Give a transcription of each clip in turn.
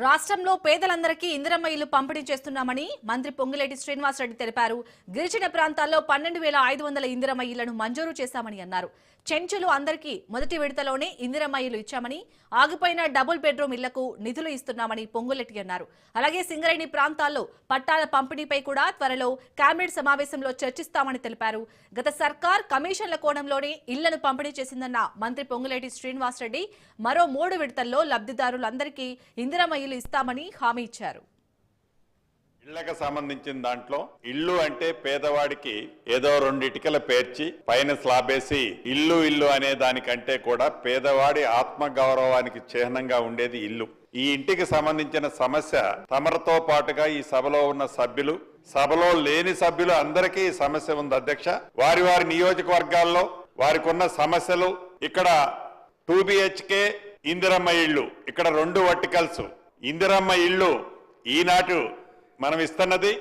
రాష్ట్రంలో పేదలందరికీ ఇందిరమ్మ ఇల్లు పంపిణీ చేస్తున్నామని మంత్రి పొంగులేటి శ్రీనివాసరెడ్డి తెలిపారు. గిరిజన ప్రాంతాల్లో 12,500 ఇందిరమ్మ ఇళ్లను మంజూరు చేశామని అన్నారు. చెంచులు అందరికీ మొదటి విడతలోనే ఇందిరమ్మ ఇల్లు ఇచ్చామని, ఆగిపోయిన డబుల్ బెడ్రూమ్ ఇళ్లకు నిధులు ఇస్తున్నామని పొంగులేటి అన్నారు. అలాగే సింగరేణి ప్రాంతాల్లో పట్టాల పంపిణీపై కూడా త్వరలో కేబినెట్ సమావేశంలో చర్చిస్తామని తెలిపారు. గత సర్కార్ కమిషన్ల కోణంలోనే ఇళ్లను పంపిణీ చేసిందన్న మంత్రి పొంగులేటి శ్రీనివాసరెడ్డి మరో 3 విడతల్లో లబ్ధిదారులందరికీ ఇందిరమ్మ ఇల్లు ఇస్తామని హామీ ఇచ్చారు. ఇళ్లకు సంబంధించిన దాంట్లో ఇల్లు అంటే పేదవాడికి ఏదో 2 ఇటుకల పేర్చి పైన స్లాబేసి ఇల్లు ఇల్లు అనే దానికంటే కూడా పేదవాడి ఆత్మ గౌరవానికి చిహ్నంగా ఉండేది ఇల్లు. ఈ ఇంటికి సంబంధించిన సమస్య తమరితో పాటుగా ఈ సభలో ఉన్న సభ్యులు, సభలో లేని సభ్యులు అందరికీ ఈ సమస్య ఉంది అధ్యక్ష. వారి వారి నియోజకవర్గాల్లో వారికి ఉన్న సమస్యలు, ఇక్కడ 2 BHK ఇందిరమ్మ ఇళ్ళు, ఇక్కడ 2 వర్టికల్స్ ఇందిరమ్మ ఇళ్ళు ఈనాటి మనం ఇస్తున్నది.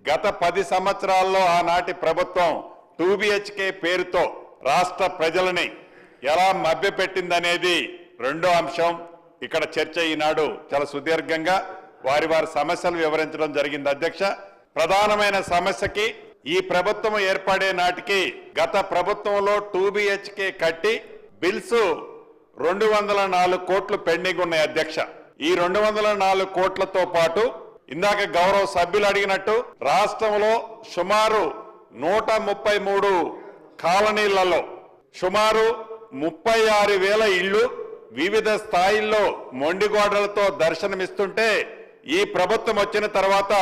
గత 10 సంవత్సరాల్లో ఆనాటి ప్రభుత్వం 2 BHK పేరుతో రాష్ట్ర ప్రజలని ఎలా మభ్యపెట్టిందనేది రెండో అంశం. ఇక్కడ చర్చ ఈనాడు చాలా సుదీర్ఘంగా వారి వారి సమస్యలు వివరించడం జరిగింది అధ్యక్ష. ప్రధానమైన సమస్యకి ఈ ప్రభుత్వం ఏర్పడే నాటికి గత ప్రభుత్వంలో 2 BHK కట్టి బిల్స్ 204 కోట్లు పెండింగ్ ఉన్నాయి అధ్యక్ష. ఈ 204 కోట్లతో పాటు ఇందాక గౌరవ సభ్యులు అడిగినట్టు రాష్ట్రంలో సుమారు 133 కాలనీలలో సుమారు 36,000 ఇళ్లు వివిధ స్థాయిల్లో మొండిగోడలతో దర్శనమిస్తుంటే ఈ ప్రభుత్వం వచ్చిన తర్వాత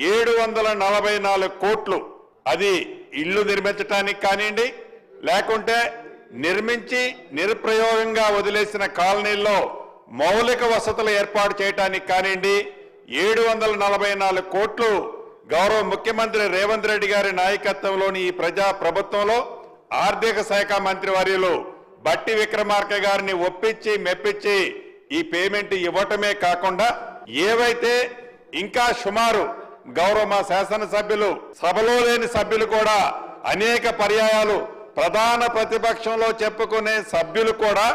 744 కోట్లు అది ఇళ్లు నిర్మించడానికి కానివ్వండి, లేకుంటే నిర్మించి నిరుప్రయోగంగా వదిలేసిన కాలనీల్లో మౌలిక వసతులు ఏర్పాటు చేయడానికి కానివ్వండి 744 కోట్లు గౌరవ ముఖ్యమంత్రి రేవంత్ రెడ్డి గారి నాయకత్వంలోని ఈ ప్రజా ప్రభుత్వంలో ఆర్థిక శాఖ మంత్రి వర్యులు బట్టి విక్రమార్క గారిని ఒప్పించి మెప్పించి ఈ పేమెంట్ ఇవ్వటమే కాకుండా ఏవైతే ఇంకా సుమారు గౌరవ మా శాసనసభ్యులు, సభలో లేని సభ్యులు కూడా అనేక పర్యాయాలు ప్రధాన ప్రతిపక్షంలో చెప్పుకునే సభ్యులు కూడా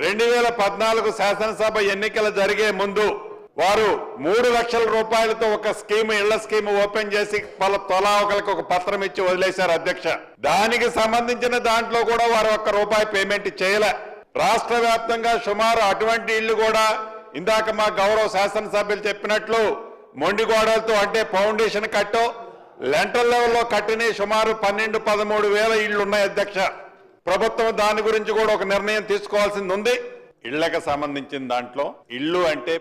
2014 శాసనసభ ఎన్నికలు జరిగే ముందు వారు 3 లక్షల రూపాయలతో ఒక స్కీమ్, ఇళ్ల స్కీమ్ ఓపెన్ చేసి తలా ఒకరికి ఒక పత్రం ఇచ్చి వదిలేశారు అధ్యక్ష. దానికి సంబంధించిన దాంట్లో కూడా వారు ₹1 పేమెంట్ చేయలే. రాష్ట్ర వ్యాప్తంగా సుమారు అటువంటి ఇళ్లు కూడా ఇందాక మా గౌరవ శాసనసభ్యులు చెప్పినట్లు మొండిగోడలతో అంటే ఫౌండేషన్ కట్టో లెంటర్ లెవెల్లో కట్టిన సుమారు 12-13 వేల ఇళ్లు ఉన్నాయి అధ్యక్ష. ప్రభుత్వం దాని గురించి కూడా ఒక నిర్ణయం తీసుకోవాల్సింది ఉంది. ఇళ్లకు సంబంధించిన దాంట్లో ఇల్లు అంటే